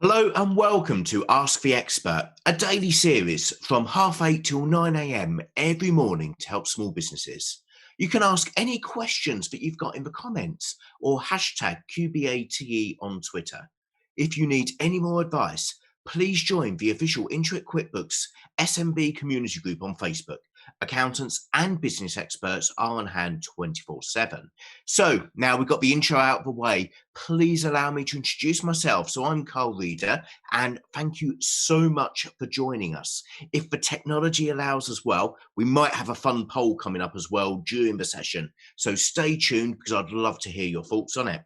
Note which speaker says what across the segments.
Speaker 1: Hello and welcome to Ask the Expert, a daily series from 8:30 till 9 a.m. every morning to help small businesses. You can ask any questions that you've got in the comments or hashtag QBATE on Twitter. If you need any more advice, please join the official Intuit QuickBooks SMB community group on Facebook. Accountants and business experts are on hand 24/7. So now we've got the intro out of the way. Please allow me to introduce myself. So I'm Carl Reeder, and thank you so much for joining us. If the technology allows as well, we might have a fun poll coming up as well during the session. So stay tuned because I'd love to hear your thoughts on it.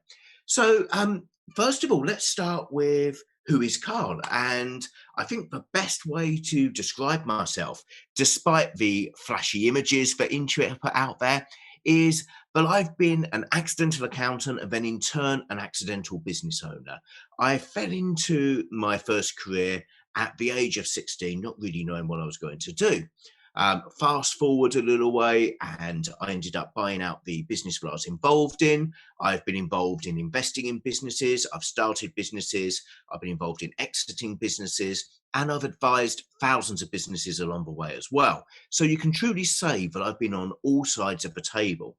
Speaker 1: So first of all, let's start with who is Carl. And I think the best way to describe myself, despite the flashy images that Intuit have put out there, is but I've been an accidental accountant and then in turn an accidental business owner. I fell into my first career at the age of 16, not really knowing what I was going to do. Fast forward a little way, and I ended up buying out the business that I was involved in. I've been involved in investing in businesses. I've started businesses. I've been involved in exiting businesses, and I've advised thousands of businesses along the way as well. So you can truly say that I've been on all sides of the table.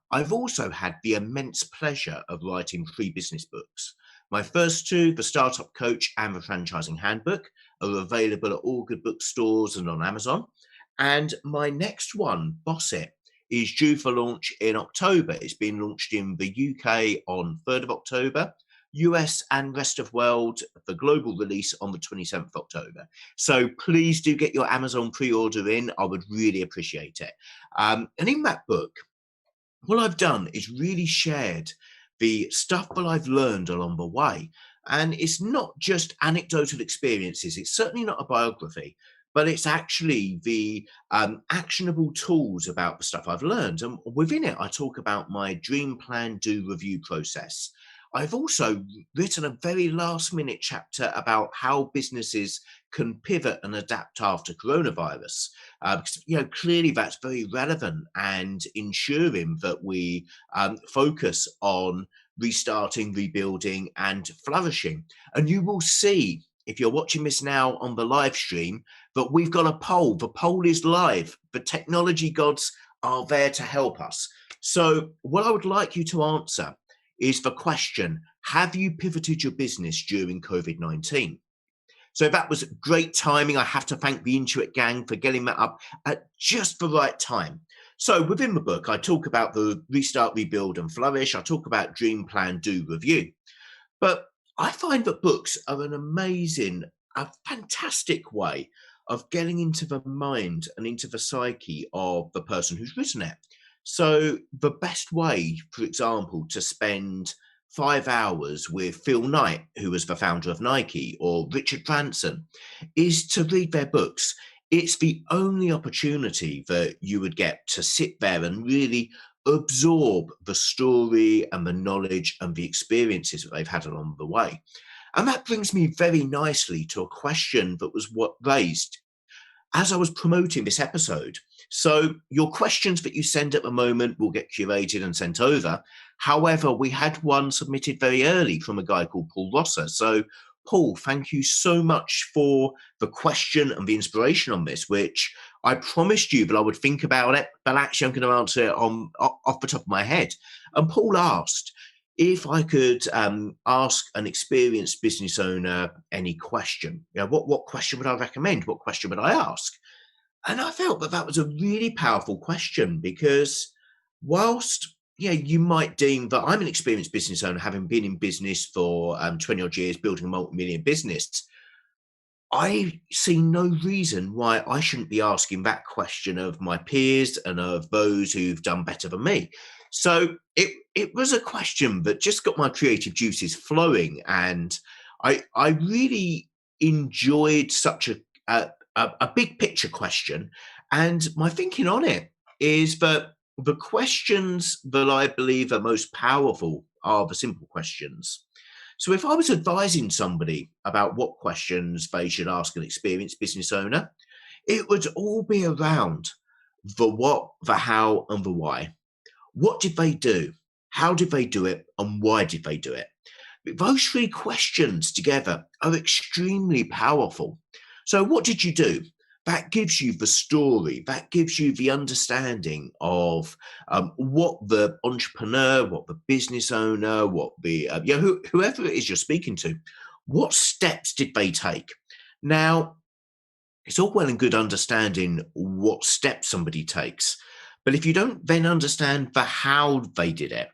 Speaker 1: I've also had the immense pleasure of writing 3 business books. My first two, The Startup Coach and The Franchising Handbook, are available at all good bookstores and on Amazon. And my next one, Boss It, is due for launch in October. It's been launched in the UK on 3rd of October, US and rest of world, the global release on the 27th of October. So please do get your Amazon pre-order in. I would really appreciate it. And in that book, what I've done is really shared the stuff that I've learned along the way. And it's not just anecdotal experiences. It's certainly not a biography, but it's actually the actionable tools about the stuff I've learned. And within it, I talk about my dream plan, do review process. I've also written a very last minute chapter about how businesses can pivot and adapt after coronavirus. Because, clearly that's very relevant and ensuring that we focus on restarting, rebuilding, and flourishing. And you will see, if you're watching this now on the live stream, that we've got a poll. The poll is live. The technology gods are there to help us. So what I would like you to answer is the question, have you pivoted your business during COVID-19? So that was great timing. I have to thank the Intuit gang for getting that up at just the right time. So within the book, I talk about the restart, rebuild, and flourish. I talk about dream, plan, do, review. But I find that books are an amazing, a fantastic way of getting into the mind and into the psyche of the person who's written it. So the best way, for example, to spend 5 hours with Phil Knight, who was the founder of Nike, or Richard Branson, is to read their books. It's the only opportunity that you would get to sit there and really absorb the story and the knowledge and the experiences that they've had along the way. And that brings me very nicely to a question that was raised as I was promoting this episode. So your questions that you send at the moment will get curated and sent over. However, we had one submitted very early from a guy called Paul Rosser. So Paul, thank you so much for the question and the inspiration on this, which I promised you that I would think about it, but actually I'm going to answer it off the top of my head. And Paul asked if I could ask an experienced business owner any question. What question would I recommend? What question would I ask? And I felt that that was a really powerful question because whilst you might deem that I'm an experienced business owner, having been in business for 20 odd years, building a multi-million business, I see no reason why I shouldn't be asking that question of my peers and of those who've done better than me. So it was a question that just got my creative juices flowing, and I really enjoyed such a big picture question. And my thinking on it is that the questions that I believe are most powerful are the simple questions. So if I was advising somebody about what questions they should ask an experienced business owner, it would all be around the what, the how, and the why. What did they do? How did they do it? And why did they do it? Those three questions together are extremely powerful. So, what did you do? That gives you the story, that gives you the understanding of what the entrepreneur, what the business owner, what the whoever it is you're speaking to, what steps did they take? Now, it's all well and good understanding what steps somebody takes. But if you don't then understand the how they did it,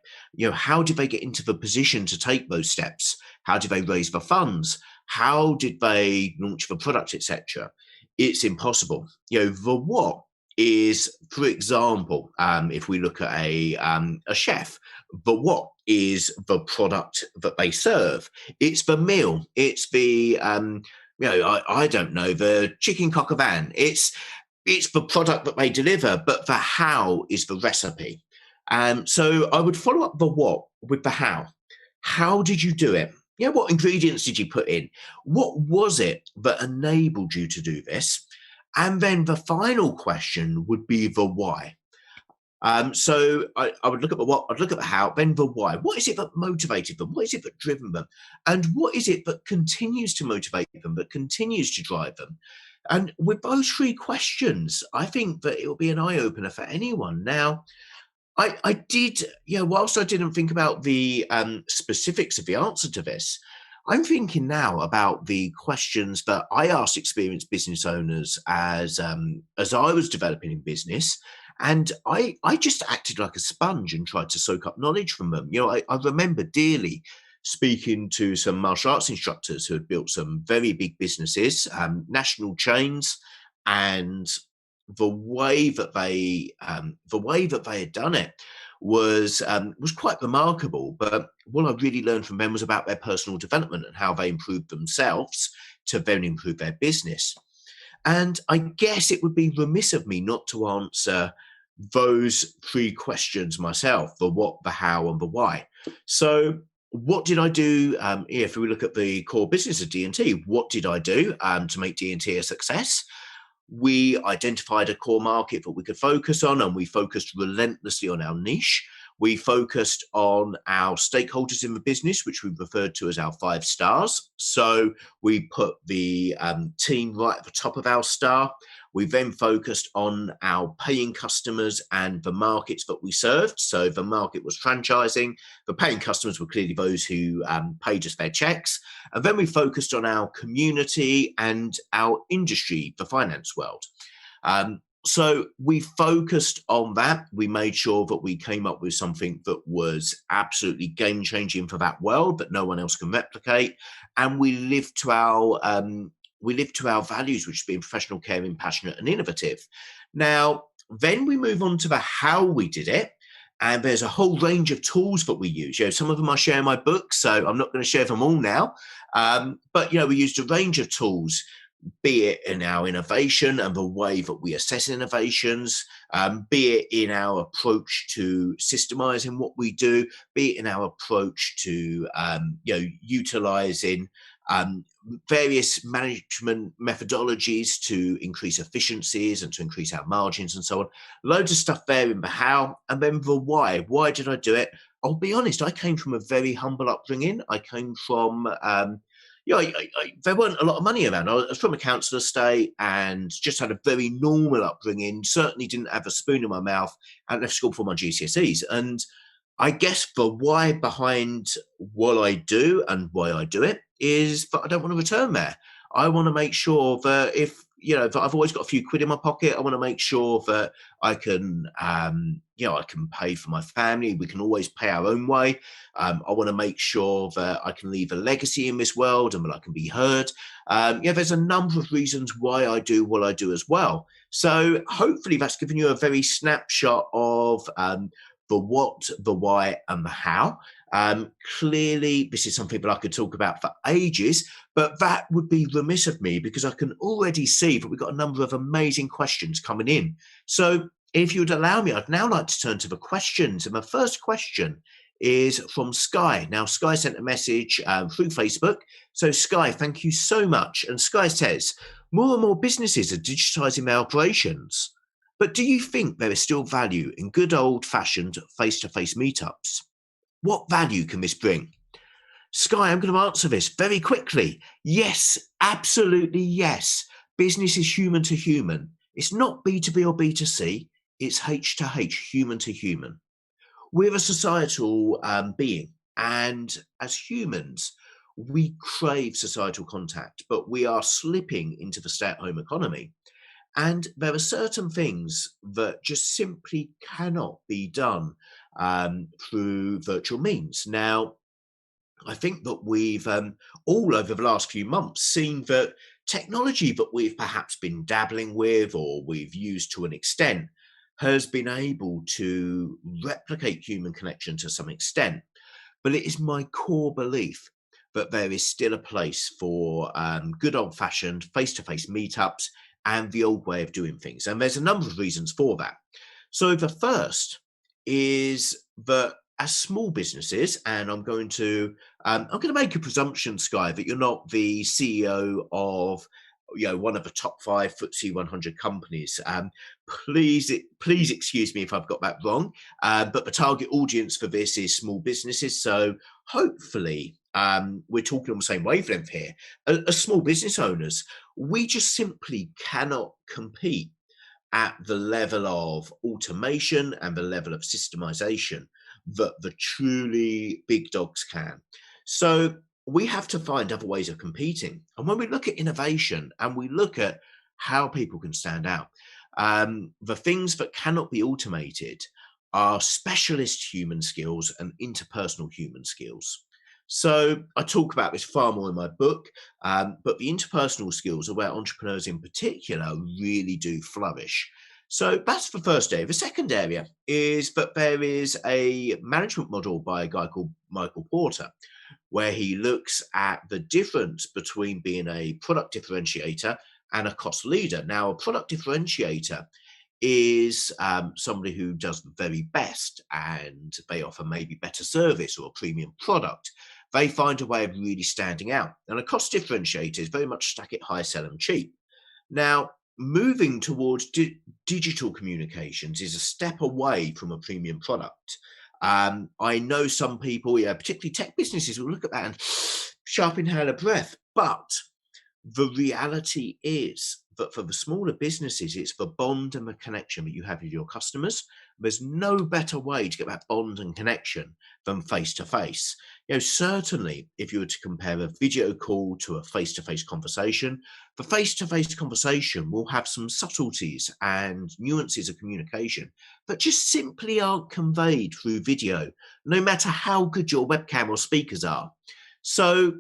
Speaker 1: how did they get into the position to take those steps? How did they raise the funds? How did they launch the product, etc.? It's impossible. The what is, for example, if we look at a chef, the what is the product that they serve. It's the meal. It's the I don't know, the chicken coq au vin. It's the product that they deliver, but the how is the recipe. So I would follow up the what with the how. How did you do it? What ingredients did you put in? What was it that enabled you to do this? And then the final question would be the why. So I would look at the what, I'd look at the how, then the why. What is it that motivated them? What is it that driven them? And what is it that continues to motivate them, that continues to drive them? And with those three questions, I think that it will be an eye opener for anyone. Now, I did, whilst I didn't think about the specifics of the answer to this, I'm thinking now about the questions that I asked experienced business owners as I was developing in business, and I just acted like a sponge and tried to soak up knowledge from them. I remember dearly speaking to some martial arts instructors who had built some very big businesses, national chains, and the way that they had done it was quite remarkable. But what I really learned from them was about their personal development and how they improved themselves to then improve their business. And I guess it would be remiss of me not to answer those three questions myself: the what, the how, and the why. So what did I do? If we look at the core business of D&T, what did I do to make D&T a success? We identified a core market that we could focus on, and we focused relentlessly on our niche. We focused on our stakeholders in the business, which we referred to as our 5 stars. So we put the team right at the top of our star. We then focused on our paying customers and the markets that we served. So the market was franchising. The paying customers were clearly those who paid us their checks. And then we focused on our community and our industry, the finance world. So we focused on that. We made sure that we came up with something that was absolutely game-changing for that world that no one else can replicate. And we lived to our values, which is being professional, caring, passionate, and innovative. Now, then we move on to the how we did it. And there's a whole range of tools that we use. Some of them I share in my book, so I'm not going to share them all now. But we used a range of tools, be it in our innovation and the way that we assess innovations, be it in our approach to systemizing what we do, be it in our approach to utilizing various management methodologies to increase efficiencies and to increase our margins and so on. Loads of stuff there in the how, and then the why. Why did I do it? I'll be honest, I came from a very humble upbringing. I came from there weren't a lot of money around. I was from a council estate and just had a very normal upbringing. Certainly didn't have a spoon in my mouth and left school for my GCSEs. And I guess the why behind what I do and why I do it is that I don't want to return there. I want to make sure that if I've always got a few quid in my pocket, I want to make sure that I can, I can pay for my family. We can always pay our own way. I want to make sure that I can leave a legacy in this world and that I can be heard. There's a number of reasons why I do what I do as well. So hopefully that's given you a very snapshot of the what, the why, and the how. Clearly, this is something that I could talk about for ages, but that would be remiss of me because I can already see that we've got a number of amazing questions coming in. So if you would allow me, I'd now like to turn to the questions. And my first question is from Sky. Now, Sky sent a message through Facebook. So Sky, thank you so much. And Sky says, more and more businesses are digitizing their operations. But do you think there is still value in good old-fashioned face-to-face meetups? What value can this bring? Sky, I'm going to answer this very quickly. Yes, absolutely yes. Business is human to human. It's not B2B or B2C. It's H to H, human to human. We're a societal being, and as humans, we crave societal contact, but we are slipping into the stay-at-home economy. And there are certain things that just simply cannot be done through virtual means. Now, I think that we've all over the last few months seen that technology that we've perhaps been dabbling with or we've used to an extent has been able to replicate human connection to some extent. But it is my core belief that there is still a place for good old fashioned face to face meetups and the old way of doing things. And there's a number of reasons for that. So the first is that as small businesses, and I'm going to make a presumption, Sky, that you're not the CEO of one of the top five FTSE 100 companies. Please excuse me if I've got that wrong. But the target audience for this is small businesses, so hopefully we're talking on the same wavelength here. As small business owners, we just simply cannot compete at the level of automation and the level of systemization that the truly big dogs can. So we have to find other ways of competing. And when we look at innovation and we look at how people can stand out, the things that cannot be automated are specialist human skills and interpersonal human skills. So I talk about this far more in my book, but the interpersonal skills are where entrepreneurs in particular really do flourish. So that's the first area. The second area is that there is a management model by a guy called Michael Porter, where he looks at the difference between being a product differentiator and a cost leader. Now, a product differentiator is somebody who does the very best and they offer maybe better service or a premium product. They find a way of really standing out. And a cost differentiator is very much stack it high, sell them cheap. Now, moving towards digital communications is a step away from a premium product. I know some people, particularly tech businesses, will look at that and sharp inhale a breath. But the reality is that for the smaller businesses, it's the bond and the connection that you have with your customers. There's no better way to get that bond and connection than face to face. Certainly, if you were to compare a video call to a face to face conversation, the face to face conversation will have some subtleties and nuances of communication that just simply aren't conveyed through video, no matter how good your webcam or speakers are. So,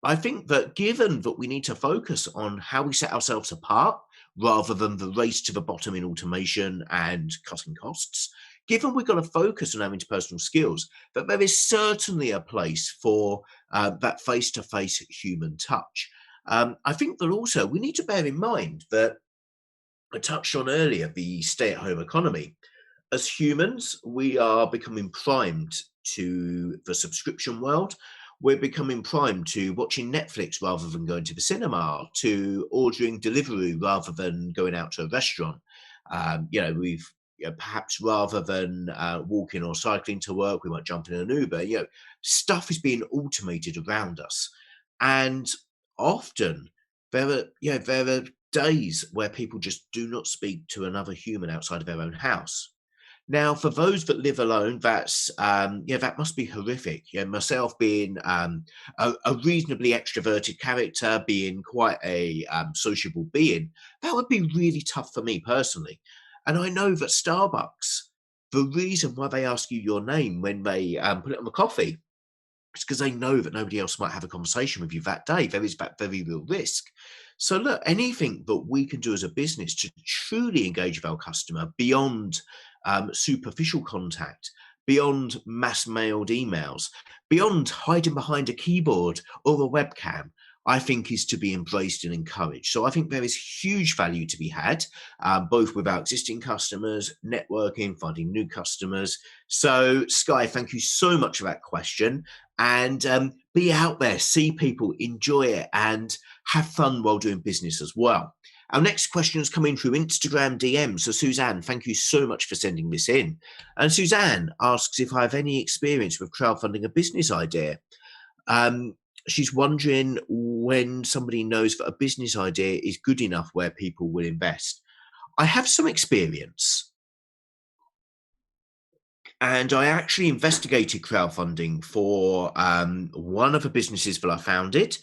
Speaker 1: I think that given that we need to focus on how we set ourselves apart rather than the race to the bottom in automation and cutting costs, given we've got to focus on our interpersonal skills, that there is certainly a place for that face-to-face human touch. I think that also we need to bear in mind that I touched on earlier the stay-at-home economy. As humans, we are becoming primed to the subscription world. We're becoming primed to watching Netflix rather than going to the cinema, to ordering delivery rather than going out to a restaurant. We've perhaps rather than walking or cycling to work, we might jump in an Uber. Stuff is being automated around us, and often there are days where people just do not speak to another human outside of their own house. Now, for those that live alone, that must be horrific. Myself being a reasonably extroverted character, being quite a sociable being, that would be really tough for me personally. And I know that Starbucks, the reason why they ask you your name when they put it on the coffee, is because they know that nobody else might have a conversation with you that day. There is that very real risk. So look, anything that we can do as a business to truly engage with our customer beyond superficial contact, beyond mass mailed emails, beyond hiding behind a keyboard or a webcam, I think is to be embraced and encouraged. So I think there is huge value to be had, both with our existing customers, networking, finding new customers. So Sky, thank you so much for that question. And be out there, see people, enjoy it, and have fun while doing business as well. Our next question is coming through Instagram DM. So Suzanne, thank you so much for sending this in. And Suzanne asks if I have any experience with crowdfunding a business idea. Um, she's wondering when somebody knows that a business idea is good enough where people will invest. I have some experience, and I actually investigated crowdfunding for one of the businesses that I founded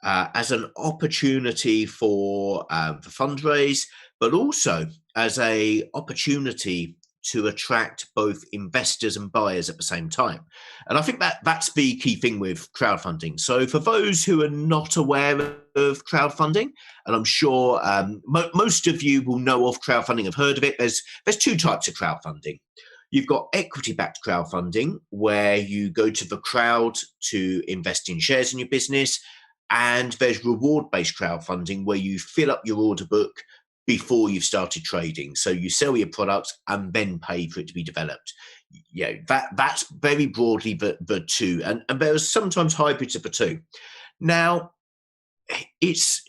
Speaker 1: as an opportunity for fundraise, but also as a opportunity to attract both investors and buyers at the same time. And I think that that's the key thing with crowdfunding. So for those who are not aware of crowdfunding, and I'm sure most of you will know of crowdfunding, have heard of it. There's two types of crowdfunding. You've got equity-backed crowdfunding, where you go to the crowd to invest in shares in your business, and there's reward-based crowdfunding, where you fill up your order book before you've started trading. So you sell your products and then pay for it to be developed. Yeah, that's very broadly the two, and there are sometimes hybrids of the two. Now, it's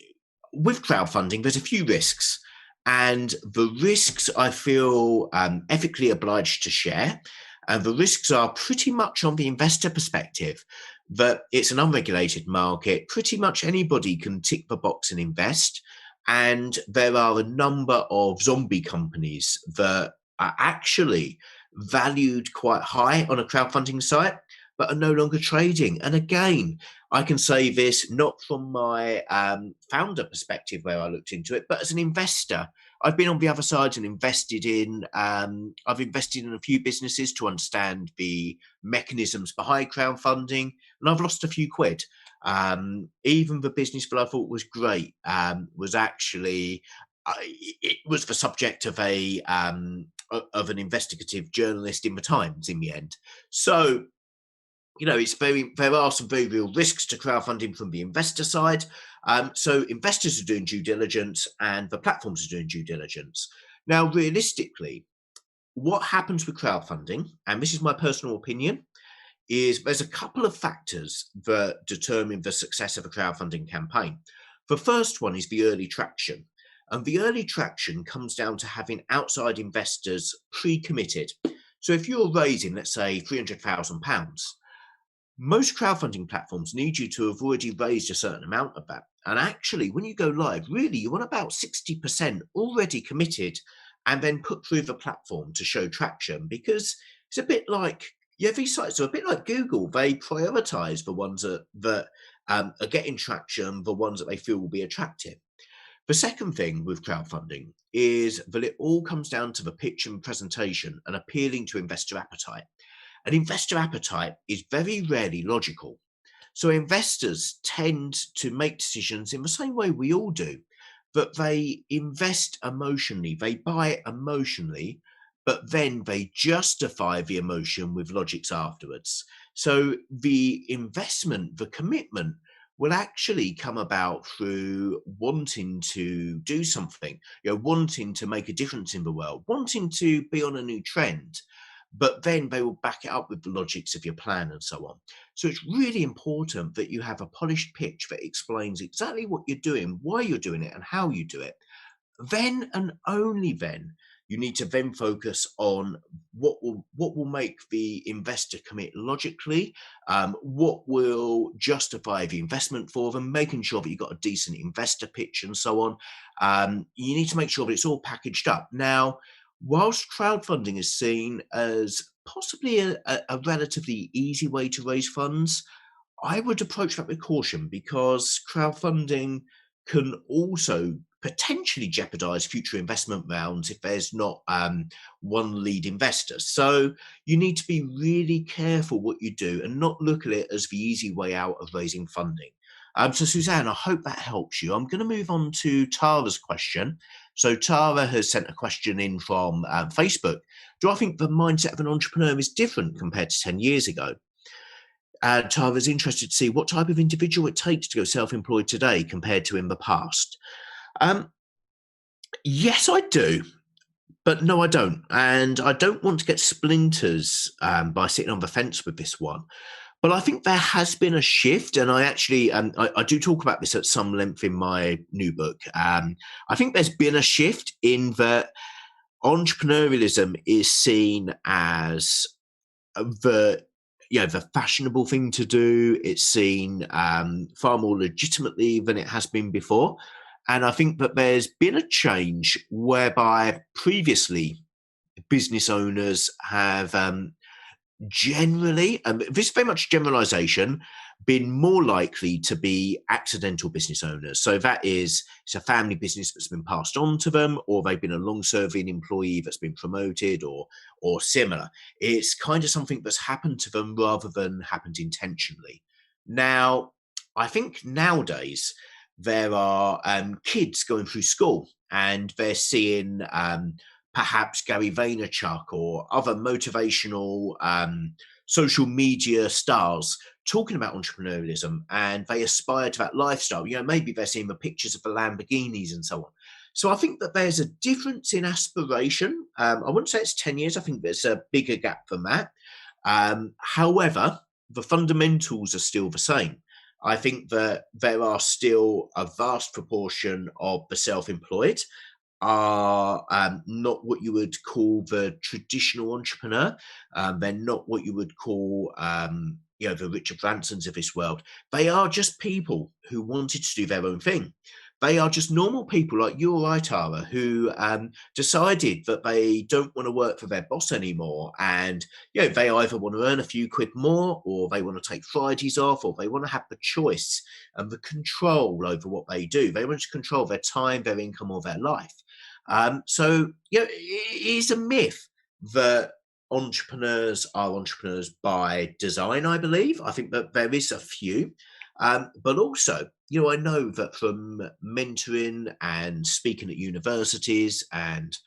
Speaker 1: with crowdfunding, there's a few risks. And the risks I feel ethically obliged to share. And the risks are pretty much on the investor perspective, that it's an unregulated market. Pretty much anybody can tick the box and invest. And there are a number of zombie companies that are actually valued quite high on a crowdfunding site, but are no longer trading. And again, I can say this not from my founder perspective where I looked into it, but as an investor. I've been on the other side and invested in. I've invested in a few businesses to understand the mechanisms behind crowdfunding, and I've lost a few quid. Even the business that I thought was great was actually it was the subject of of an investigative journalist in the Times in the end. So there are some very real risks to crowdfunding from the investor side. So investors are doing due diligence and the platforms are doing due diligence. Now, realistically, what happens with crowdfunding, and this is my personal opinion, is there's a couple of factors that determine the success of a crowdfunding campaign. The first one is the early traction. And the early traction comes down to having outside investors pre-committed. So if you're raising, let's say, £300,000, most crowdfunding platforms need you to have already raised a certain amount of that. And actually, when you go live, really, you want about 60% already committed and then put through the platform to show traction, because it's a bit like, yeah, these sites are a bit like Google. They prioritize the ones that are getting traction, the ones that they feel will be attractive. The second thing with crowdfunding is that it all comes down to the pitch and presentation and appealing to investor appetite. And investor appetite is very rarely logical. So investors tend to make decisions in the same way we all do, but they invest emotionally, they buy emotionally, but then they justify the emotion with logics afterwards. So the investment, the commitment, will actually come about through wanting to do something, wanting to make a difference in the world, wanting to be on a new trend, but then they will back it up with the logics of your plan and so on. So it's really important that you have a polished pitch that explains exactly what you're doing, why you're doing it, and how you do it. Then and only then you need to then focus on what will make the investor commit logically, what will justify the investment for them, making sure that you've got a decent investor pitch and so on. You need to make sure that it's all packaged up. Now, whilst crowdfunding is seen as possibly a relatively easy way to raise funds, I would approach that with caution, because crowdfunding can also potentially jeopardize future investment rounds if there's not one lead investor. So you need to be really careful what you do and not look at it as the easy way out of raising funding. So Suzanne, I hope that helps you. I'm going to move on to Tara's question. So Tara has sent a question in from Facebook. Do I think the mindset of an entrepreneur is different compared to 10 years ago? Tara's interested to see what type of individual it takes to go self-employed today compared to in the past. Yes, I do, but no, I don't. And I don't want to get splinters by sitting on the fence with this one. But I think there has been a shift, and I actually I do talk about this at some length in my new book. I think there's been a shift in that entrepreneurialism is seen as the the fashionable thing to do. It's seen far more legitimately than it has been before. And I think that there's been a change whereby previously business owners have generally, this is very much generalization, been more likely to be accidental business owners. So that is, it's a family business that's been passed on to them, or they've been a long-serving employee that's been promoted, or similar. It's kind of something that's happened to them rather than happened intentionally. Now, I think nowadays there are kids going through school and they're seeing perhaps Gary Vaynerchuk or other motivational social media stars talking about entrepreneurialism, and they aspire to that lifestyle. Maybe they're seeing the pictures of the Lamborghinis and so on. So I think that there's a difference in aspiration. I wouldn't say it's 10 years. I think there's a bigger gap than that. However, the fundamentals are still the same. I think that there are still a vast proportion of the self-employed are not what you would call the traditional entrepreneur. They're not what you would call, the Richard Bransons of this world. They are just people who wanted to do their own thing. They are just normal people like you or I, Tara, who decided that they don't want to work for their boss anymore. And, they either want to earn a few quid more, or they want to take Fridays off, or they want to have the choice and the control over what they do. They want to control their time, their income, or their life. It is a myth that entrepreneurs are entrepreneurs by design, I believe. I think that there is a few. But also, I know that from mentoring and speaking at universities and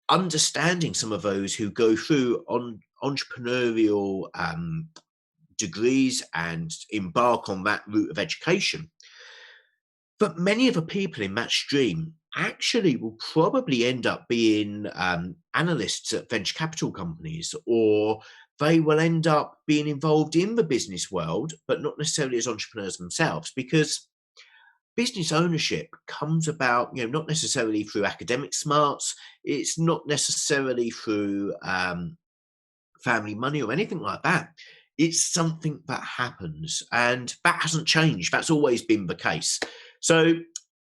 Speaker 1: understanding some of those who go through on entrepreneurial degrees and embark on that route of education, but many of the people in that stream actually will probably end up being analysts at venture capital companies, or they will end up being involved in the business world, but not necessarily as entrepreneurs themselves, because business ownership comes about, not necessarily through academic smarts. It's not necessarily through family money or anything like that. It's something that happens, and that hasn't changed. That's always been the case. So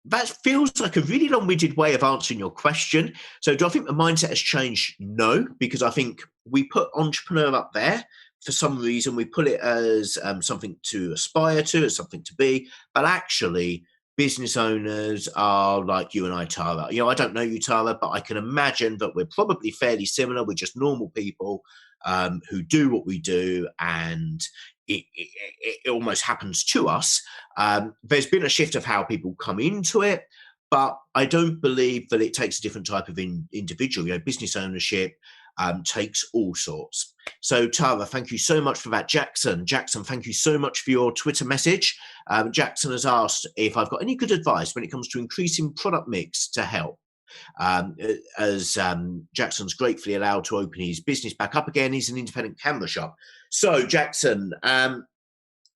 Speaker 1: that feels like a really long-winded way of answering your question. So do I think the mindset has changed? No, because I think we put entrepreneur up there for some reason. We put it as something to aspire to, as something to be, but actually business owners are like you and I, Tara. I don't know you, Tara, but I can imagine that we're probably fairly similar. We're just normal people who do what we do, and it almost happens to us. There's been a shift of how people come into it, but I don't believe that it takes a different type of individual. Business ownership takes all sorts. So Tara, thank you so much for that. Jackson, thank you so much for your Twitter message. Jackson has asked if I've got any good advice when it comes to increasing product mix to help. As Jackson's gratefully allowed to open his business back up again. He's an independent camera shop. So Jackson, been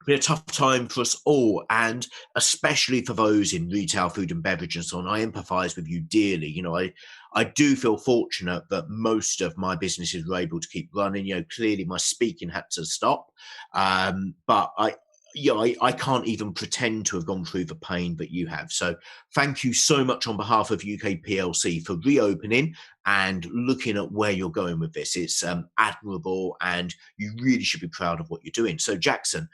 Speaker 1: a tough time for us all, and especially for those in retail, food and beverage and so on. I empathise with you dearly. I do feel fortunate that most of my businesses were able to keep running. Clearly my speaking had to stop, but I can't even pretend to have gone through the pain that you have. So thank you so much on behalf of UK PLC for reopening and looking at where you're going with this. It's admirable, and you really should be proud of what you're doing. So Jackson,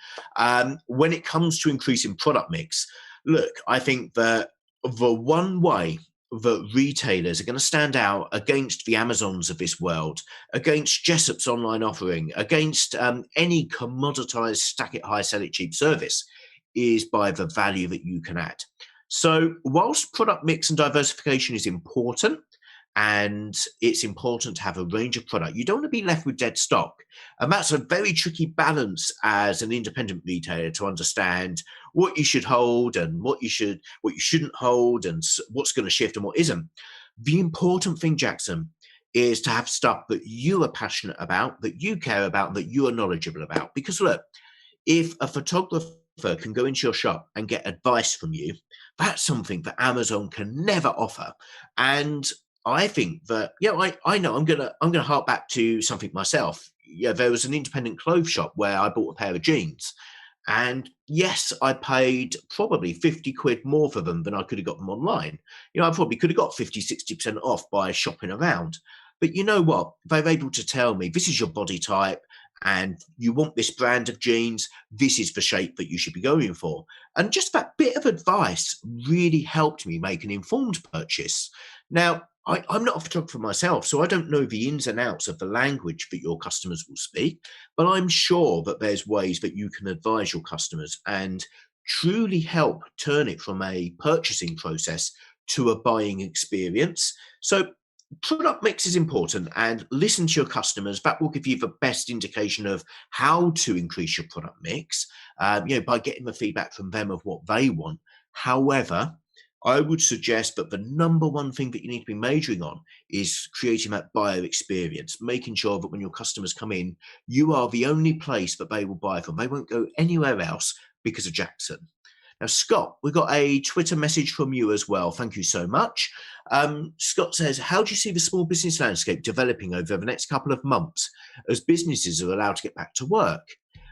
Speaker 1: when it comes to increasing product mix, look, I think that the one way that retailers are going to stand out against the Amazons of this world, against Jessop's online offering, against any commoditized stack it high, sell it cheap service, is by the value that you can add. So whilst product mix and diversification is important, and it's important to have a range of product, you don't want to be left with dead stock. And that's a very tricky balance as an independent retailer to understand what you should hold and what you shouldn't hold, and what's going to shift and what isn't. The important thing, Jackson, is to have stuff that you are passionate about, that you care about, that you are knowledgeable about. Because look, if a photographer can go into your shop and get advice from you, that's something that Amazon can never offer. And I think that, I know I'm gonna hark back to something myself. yeah, there was an independent clothes shop where I bought a pair of jeans. And yes, I paid probably 50 quid more for them than I could have got them online. I probably could have got 50, 60% off by shopping around. But you know what? They're able to tell me this is your body type and you want this brand of jeans. This is the shape that you should be going for. And just that bit of advice really helped me make an informed purchase. Now, I'm not a photographer myself, so I don't know the ins and outs of the language that your customers will speak. But I'm sure that there's ways that you can advise your customers and truly help turn it from a purchasing process to a buying experience. So product mix is important, and listen to your customers. That will give you the best indication of how to increase your product mix, by getting the feedback from them of what they want. However, I would suggest that the number one thing that you need to be majoring on is creating that buyer experience, making sure that when your customers come in, you are the only place that they will buy from. They won't go anywhere else because of Jackson. Now, Scott, we got a Twitter message from you as well. Thank you so much. Scott says, how do you see the small business landscape developing over the next couple of months as businesses are allowed to get back to work?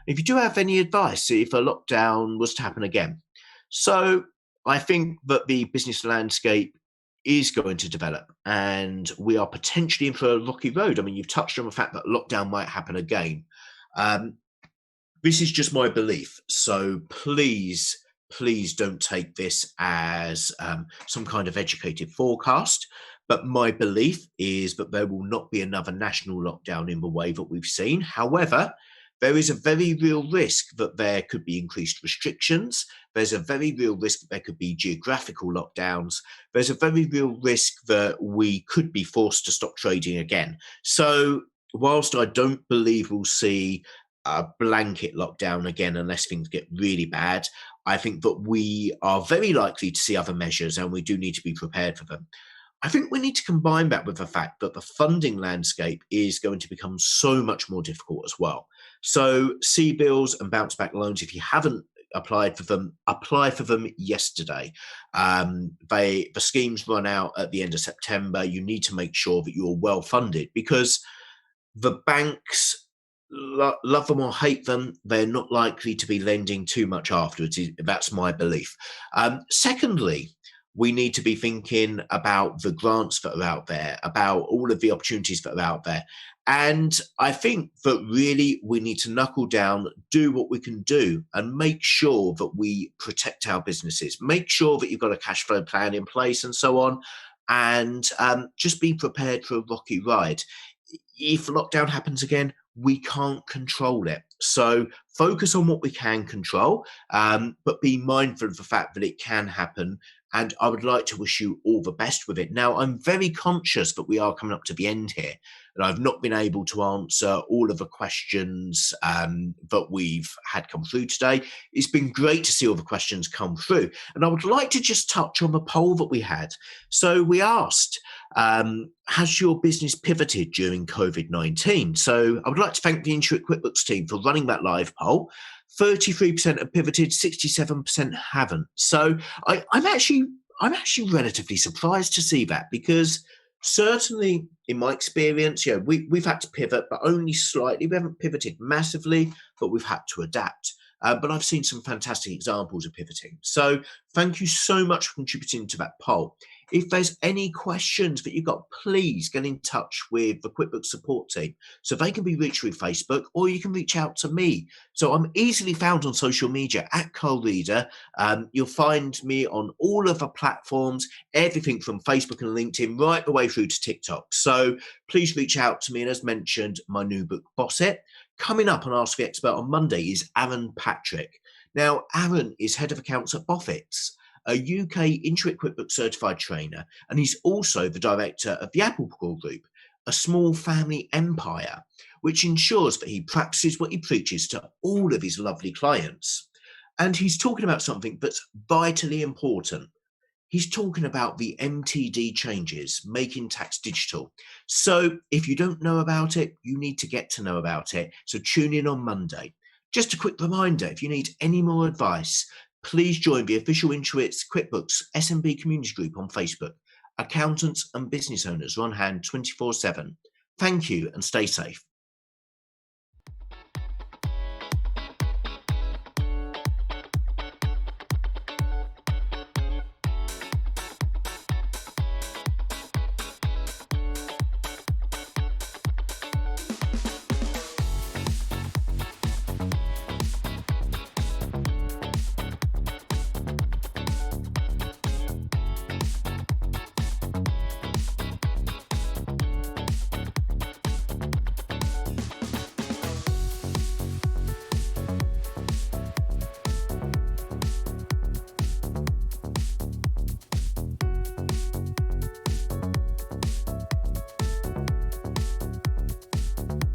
Speaker 1: If you do have any advice, if a lockdown was to happen again. So I think that the business landscape is going to develop and we are potentially in for a rocky road. I mean, you've touched on the fact that lockdown might happen again. This is just my belief. So please don't take this as some kind of educated forecast. But my belief is that there will not be another national lockdown in the way that we've seen. However, there is a very real risk that there could be increased restrictions. There's a very real risk that there could be geographical lockdowns. There's a very real risk that we could be forced to stop trading again. So whilst I don't believe we'll see a blanket lockdown again unless things get really bad, I think that we are very likely to see other measures and we do need to be prepared for them. I think we need to combine that with the fact that the funding landscape is going to become so much more difficult as well. So CBILS and bounce back loans, if you haven't applied for them, apply for them yesterday. The schemes run out at the end of September. You need to make sure that you're well funded because the banks, love them or hate them, they're not likely to be lending too much afterwards. That's my belief. Secondly, we need to be thinking about the grants that are out there, about all of the opportunities that are out there. And I think that really we need to knuckle down, do what we can do, and make sure that we protect our businesses, make sure that you've got a cash flow plan in place and so on, and just be prepared for a rocky ride. If lockdown happens again, we can't control it. So focus on what we can control, but be mindful of the fact that it can happen. And I would like to wish you all the best with it. Now, I'm very conscious that we are coming up to the end here, and I've not been able to answer all of the questions that we've had come through today. It's been great to see all the questions come through. And I would like to just touch on the poll that we had. So we asked, has your business pivoted during COVID-19? So I would like to thank the Intuit QuickBooks team for running that live poll. 33% have pivoted, 67% haven't. So I'm actually relatively surprised to see that because certainly in my experience, we've had to pivot, but only slightly. We haven't pivoted massively, but we've had to adapt. But I've seen some fantastic examples of pivoting. So thank you so much for contributing to that poll. If there's any questions that you've got, please get in touch with the QuickBooks support team. So they can be reached through Facebook or you can reach out to me. So I'm easily found on social media at Carl Reader. You'll find me on all of the platforms, everything from Facebook and LinkedIn, right the way through to TikTok. So please reach out to me. And as mentioned, my new book, Boss It. Coming up on Ask the Expert on Monday is Aaron Patrick. Now, Aaron is head of accounts at Boffins, a UK Intuit QuickBooks certified trainer, and he's also the director of the Apple Group, a small family empire, which ensures that he practices what he preaches to all of his lovely clients. And he's talking about something that's vitally important. He's talking about the MTD changes, making tax digital. So if you don't know about it, you need to get to know about it. So tune in on Monday. Just a quick reminder, if you need any more advice, please join the official Intuit's QuickBooks SMB community group on Facebook. Accountants and business owners are on hand 24/7. Thank you and stay safe.